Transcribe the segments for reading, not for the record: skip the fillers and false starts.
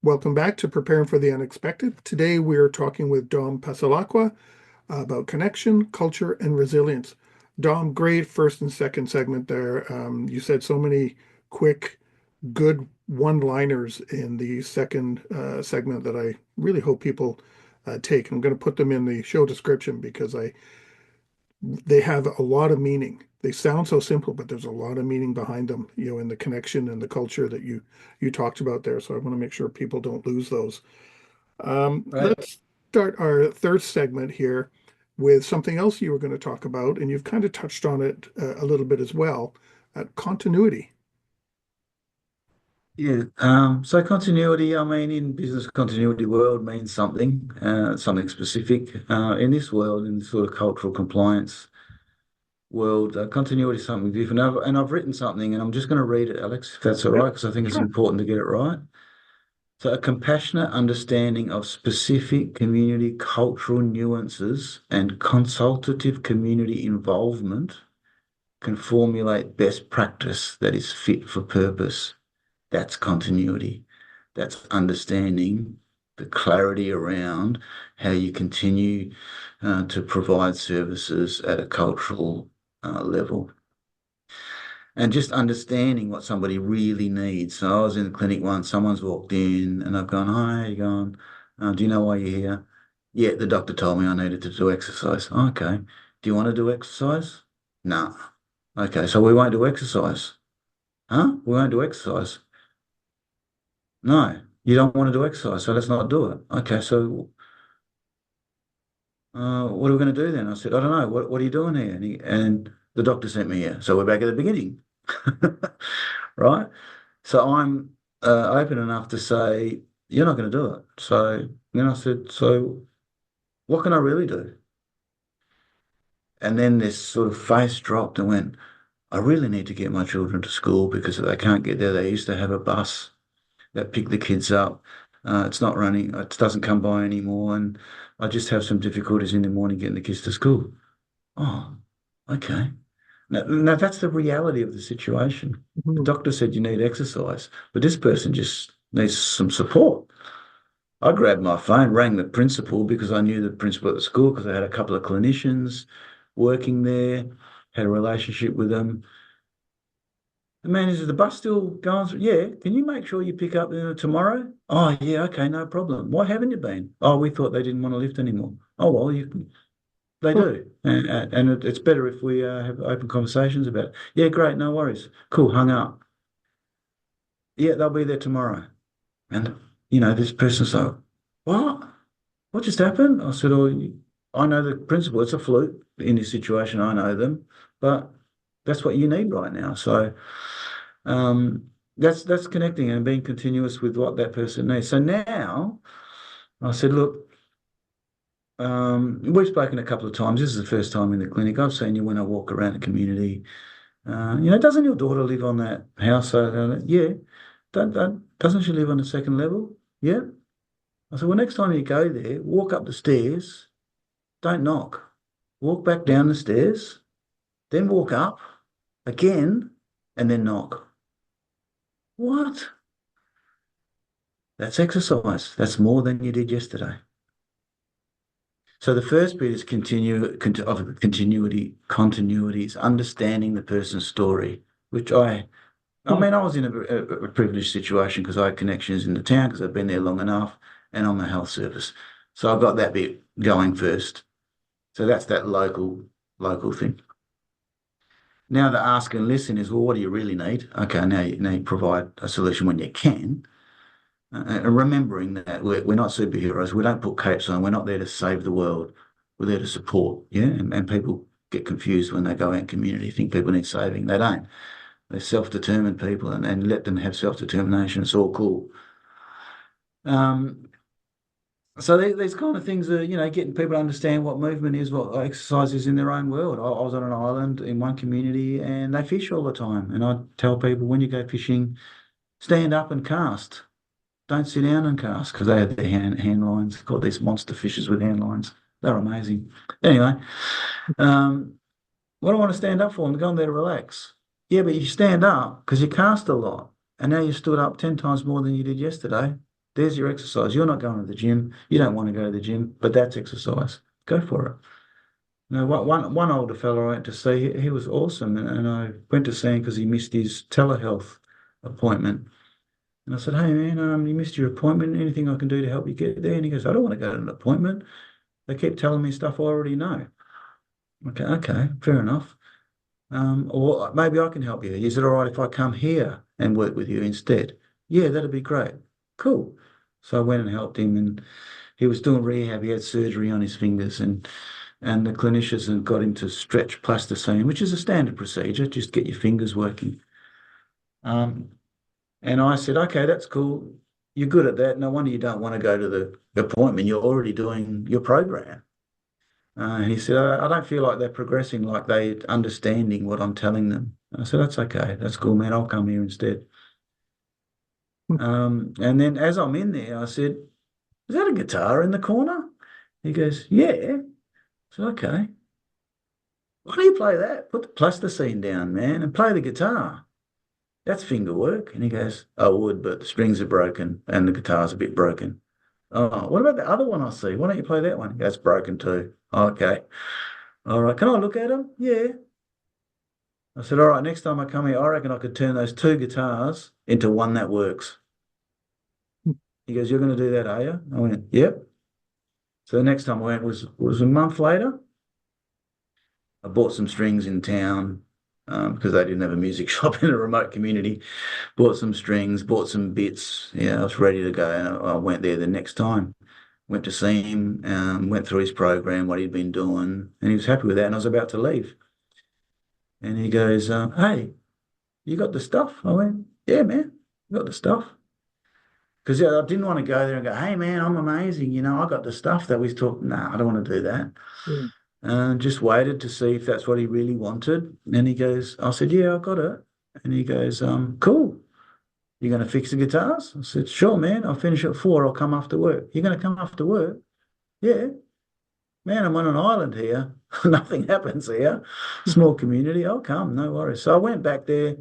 Welcome back to Preparing for the Unexpected. Today we are talking with Dom Passalacqua about connection, culture, and resilience. Dom, great first and second segment there. You said so many quick, good one-liners in the second segment that I really hope people take. I'm going to put them in the show description because they have a lot of meaning. They sound so simple, but there's a lot of meaning behind them, in the connection and the culture that you talked about there. So I want to make sure people don't lose those. Right. Let's start our third segment here with something else you were going to talk about, and you've kind of touched on it a little bit as well, continuity. Yeah. So continuity, I mean, in business continuity world means something, something specific. In this world, in this sort of cultural compliance world, continuity is something different. And I've written something, and I'm just going to read it, Alex, if that's all Yep, right, because I think it's sure. important to get it right. So, a compassionate understanding of specific community cultural nuances and consultative community involvement can formulate best practice that is fit for purpose. That's continuity. That's understanding the clarity around how you continue to provide services at a cultural level. And just understanding what somebody really needs. So I was in the clinic once, someone's walked in and I've gone, hi, you going, do you know why you're here? Yeah, the doctor told me I needed to do exercise. Okay. Do you want to do exercise? No. Okay, so we won't do exercise. Huh? We won't do exercise. No, you don't want to do exercise, so let's not do it. Okay, so what are we going to do then? I said, I don't know. What are you doing here? And the doctor sent me here. So we're back at the beginning, right? So I'm open enough to say, you're not going to do it. So then I said, so what can I really do? And then this sort of face dropped and went, I really need to get my children to school because if they can't get there, they used to have a bus that pick the kids up. It's not running, it doesn't come by anymore. And I just have some difficulties in the morning getting the kids to school. Oh, okay. Now that's the reality of the situation. The Mhm. doctor said you need exercise, but this person just needs some support. I grabbed my phone, rang the principal because I knew the principal at the school because I had a couple of clinicians working there, had a relationship with them. The man is the bus still going through? Yeah. Can you make sure you pick up tomorrow? Oh, yeah. Okay. No problem. Why haven't you been? Oh, we thought they didn't want to lift anymore. Oh, well, they Huh. do. And it's better if we have open conversations about it. Yeah, great. No worries. Cool. Hung up. Yeah, they'll be there tomorrow. And, this person's like, what? What just happened? I said, oh, I know the principal. It's a fluke in this situation. I know them, but that's what you need right now. So, that's connecting and being continuous with what that person needs. So now I said, look, we've spoken a couple of times. This is the first time in the clinic. I've seen you when I walk around the community. Doesn't your daughter live on that house? Yeah. Doesn't she live on the second level? Yeah. I said, well, next time you go there, walk up the stairs, don't knock. Walk back down the stairs, then walk up again, and then knock. What? That's exercise. That's more than you did yesterday. So the first bit is of continuity is understanding the person's story, which I Hmm. mean, I was in a privileged situation because I had connections in the town because I've been there long enough, and I'm a health service, so I've got that bit going first. So that's that local thing. Now the ask and listen is, well, what do you really need? Okay, now you provide a solution when you can. And remembering that we're not superheroes, we don't put capes on, we're not there to save the world, we're there to support. Yeah. And people get confused when they go out in community, think people need saving. They don't. They're self-determined people and let them have self-determination. It's all cool. Um, so these kind of things are, getting people to understand what movement is, what exercise is in their own world. I was on an island in one community and they fish all the time. And I tell people when you go fishing, stand up and cast. Don't sit down and cast because they have their hand lines. Called these monster fishes with hand lines. They're amazing. Anyway, um, what do I want to stand up for? I'm going there to relax. Yeah, but you stand up because you cast a lot, and now you stood up 10 times more than you did yesterday. There's your exercise. You're not going to the gym. You don't want to go to the gym, but that's exercise. Go for it. No, one older fellow I went to see, he was awesome, and I went to see him because he missed his telehealth appointment. And I said, "Hey man, you missed your appointment. Anything I can do to help you get there?" And he goes, "I don't want to go to an appointment. They keep telling me stuff I already know." Okay, okay, fair enough. Or maybe I can help you. Is it all right if I come here and work with you instead? Yeah, that'd be great. Cool. So I went and helped him, and he was doing rehab. He had surgery on his fingers, and the clinicians had got him to stretch plasticine, which is a standard procedure, just get your fingers working. Um, and I said, okay, that's cool. You're good at that. No wonder you don't want to go to the appointment. You're already doing your program. And he said, I don't feel like they're progressing, like they understanding what I'm telling them. I said, that's okay. That's cool, man. I'll come here instead. And then as I'm in there, I said, is that a guitar in the corner? He goes, yeah. I said, okay. Why do you play that? Put the plasticine down, man, and play the guitar. That's finger work. And he goes, I would, but the strings are broken and the guitar's a bit broken. Oh, what about the other one I see? Why don't you play that one? That's broken too. Okay. All right. Can I look at them? Yeah. I said, all right, next time I come here, I reckon I could turn those two guitars into one that works. He goes, you're going to do that, are you? I went, yep. So the next time I went was a month later. I bought some strings in town because they didn't have a music shop in a remote community. Bought some strings, bought some bits. Yeah, I was ready to go. And I went there the next time. Went to see him, went through his program, what he'd been doing, and he was happy with that. And I was about to leave. And he goes, hey, you got the stuff? I went, yeah, man, got the stuff. Because I didn't want to go there and go, hey, man, I'm amazing. I got the stuff that we talked. No, I don't want to do that. Yeah. And just waited to see if that's what he really wanted. And he goes, I said, yeah, I got it. And he goes, cool. You're going to fix the guitars? I said, sure, man. I'll finish at 4. I'll come after work. You're going to come after work? Yeah. Man, I'm on an island here. Nothing happens here. Small community. I'll come. No worries. So I went back there,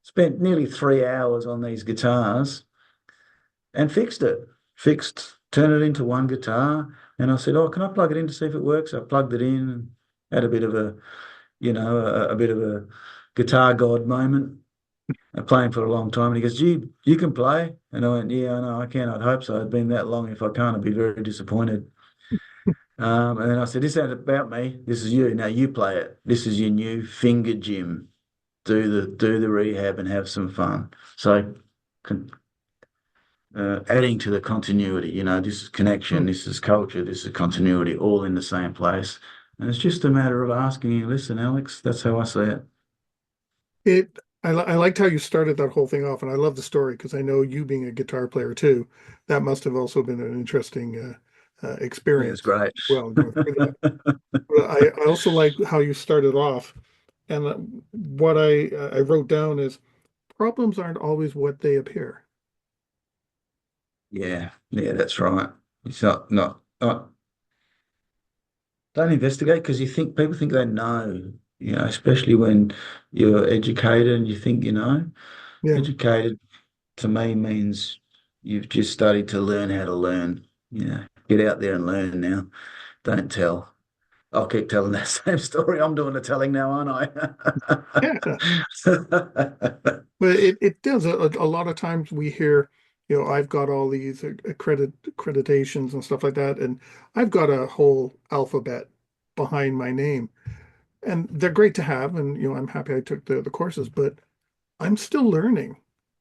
spent nearly 3 hours on these guitars and fixed it. Turned it into one guitar. And I said, oh, can I plug it in to see if it works? I plugged it in, had a bit of a bit of a guitar god moment. Playing for a long time. And he goes, gee, you can play? And I went, yeah, I know, I can. I'd hope so. It's been that long. If I can't, I'd be very disappointed. And then I said, this ain't about me. This is you. Now you play it. This is your new finger gym. Do the rehab and have some fun. So adding to the continuity, this is connection, this is culture, this is continuity, all in the same place. And it's just a matter of asking you, listen, Alex, that's how I see it. I liked how you started that whole thing off, and I love the story because I know you being a guitar player too. That must have also been an interesting Yeah, it's experience. great. Well, going through that. But I also like how you started off, and what I wrote down is problems aren't always what they appear. Yeah, that's right. It's not don't investigate because people think they know, especially when you're educated and you think you know. Yeah, Educated to me means you've just studied to learn how to learn. Get out there and learn now. Don't tell. I'll keep telling that same story. I'm doing the telling now, aren't yeah. I? But it does. A lot of times we hear, I've got all these accreditations and stuff like that, and I've got a whole alphabet behind my name, and they're great to have, and I'm happy I took the courses, but I'm still learning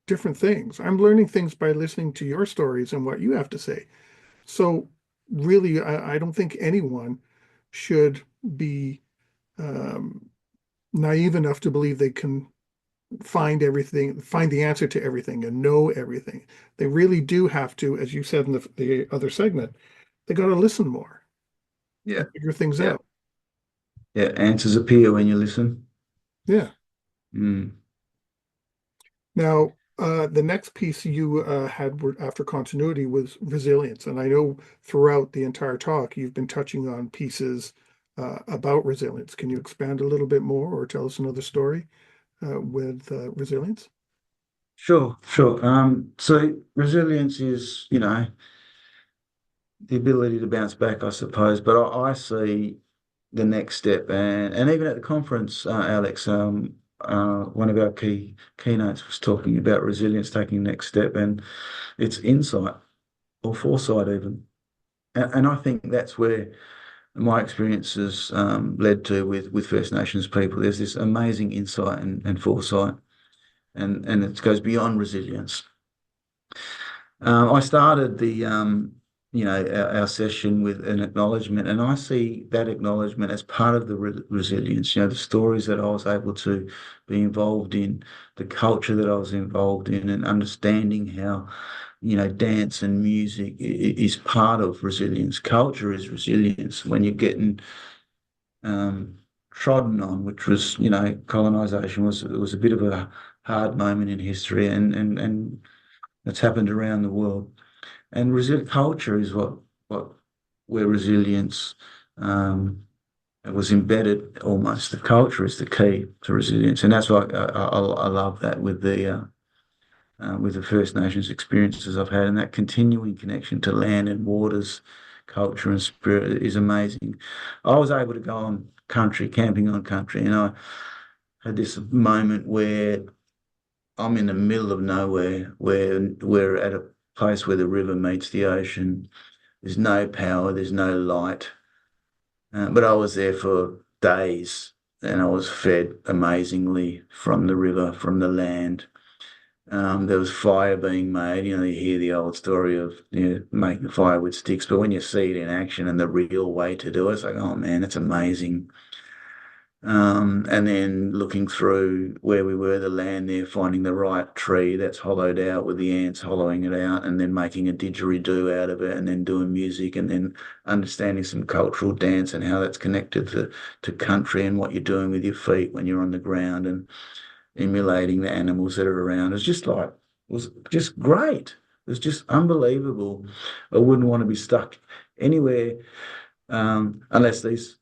different things. I'm learning things by listening to your stories and what you have to say. So really, I don't think anyone should be um, naive enough to believe they can find everything, find the answer to everything and know everything. They really do have to, as you said in the other segment, they got to listen more Yeah, and figure things yeah, out. yeah. Answers appear when you listen. Yeah. Mm. Now, the next piece you had after continuity was resilience. And I know throughout the entire talk, you've been touching on pieces about resilience. Can you expand a little bit more or tell us another story with resilience? Sure, sure. So resilience is, the ability to bounce back, I suppose. But I see the next step, and even at the conference, Alex, one of our keynotes was talking about resilience taking the next step, and it's insight or foresight even. And I think that's where my experiences led to with First Nations people. There's this amazing insight and foresight, and it goes beyond resilience. I started our session with an acknowledgement, and I see that acknowledgement as part of the resilience. The stories that I was able to be involved in, the culture that I was involved in, and understanding how, dance and music is part of resilience. Culture is resilience. When you're getting um, trodden on, which was, colonization was a bit of a hard moment in history, and it's happened around the world. And resilient culture is what where resilience was embedded almost. The culture is the key to resilience, and that's why I love that with the First Nations experiences I've had, and that continuing connection to land and waters, culture and spirit is amazing. I was able to go on country, camping on country, and I had this moment where I'm in the middle of nowhere, where we're at a place where the river meets the ocean. There's no power, there's no light. But I was there for days and I was fed amazingly from the river, from the land. There was fire being made. You hear the old story of making fire with sticks, but when you see it in action and the real way to do it, it's like, oh man, that's amazing. And then looking through where we were, the land there, finding the right tree that's hollowed out with the ants hollowing it out, and then making a didgeridoo out of it, and then doing music, and then understanding some cultural dance and how that's connected to country and what you're doing with your feet when you're on the ground and emulating the animals that are around. It was just great. It was just unbelievable. I wouldn't want to be stuck anywhere unless this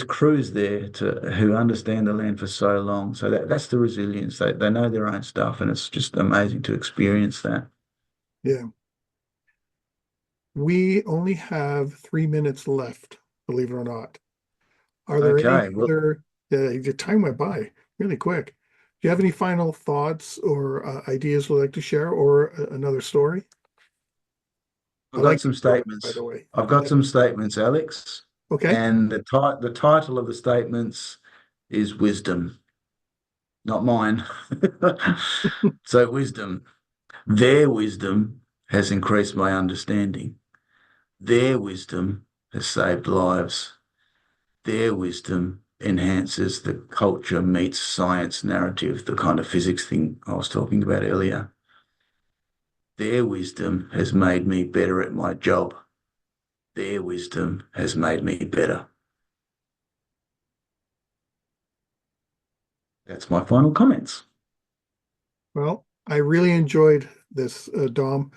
crew's there to who understand the land for so long. So that's the resilience. They know their own stuff, and it's just amazing to experience that. Yeah. We only have 3 minutes left, believe it or not. Are there any Okay, well, other, the time went by really quick. Do you have any final thoughts or ideas you'd like to share or another story? I I've got like some your story, by statements. the way. I've got Yeah. some statements, Alex, Okay. and the title of the statements is wisdom, not mine. So wisdom. Their wisdom has increased my understanding. Their wisdom has saved lives. Their wisdom enhances the culture meets science narrative, the kind of physics thing I was talking about earlier. Their wisdom has made me better at my job. Their wisdom has made me better. That's my final comments. Well, I really enjoyed this, Dom.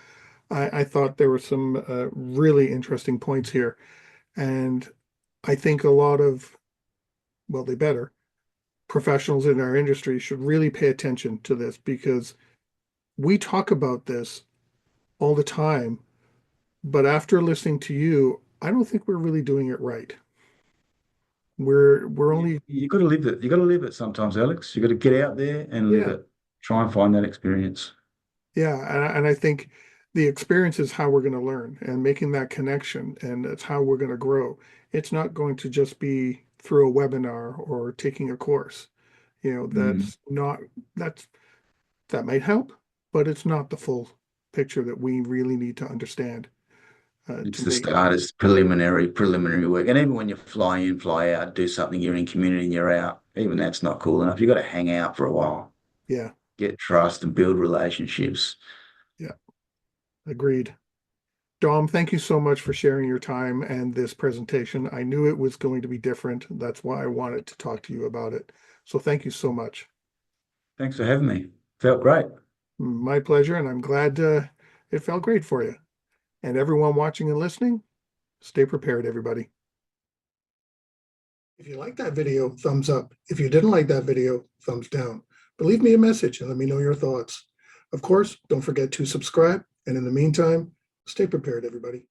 I thought there were some really interesting points here. And I think a lot of, well, they better, professionals in our industry should really pay attention to this because we talk about this all the time. But after listening to you, I don't think we're really doing it right. We're You, only, you got to live it. You got to live it sometimes, Alex. You got to get out there and live yeah, it. Try and find that experience. yeah. And I think the experience is how we're going to learn and making that connection, and that's how we're going to grow. It's not going to just be through a webinar or taking a course. Mm. That's not, that's, that might help, but it's not the full picture that we really need to understand It's to the make, start, it's preliminary work. And even when you fly in, fly out, do something, you're in community and you're out, even that's not cool enough. You've got to hang out for a while, yeah, get trust and build relationships. yeah, agreed. Dom, thank you so much for sharing your time and this presentation. I knew it was going to be different. That's why I wanted to talk to you about it. So thank you so much. Thanks for having me. Felt great. My pleasure, and I'm glad it felt great for you. And everyone watching and listening, stay prepared, everybody. If you liked that video, thumbs up. If you didn't like that video, thumbs down. But leave me a message and let me know your thoughts. Of course, don't forget to subscribe. And in the meantime, stay prepared, everybody.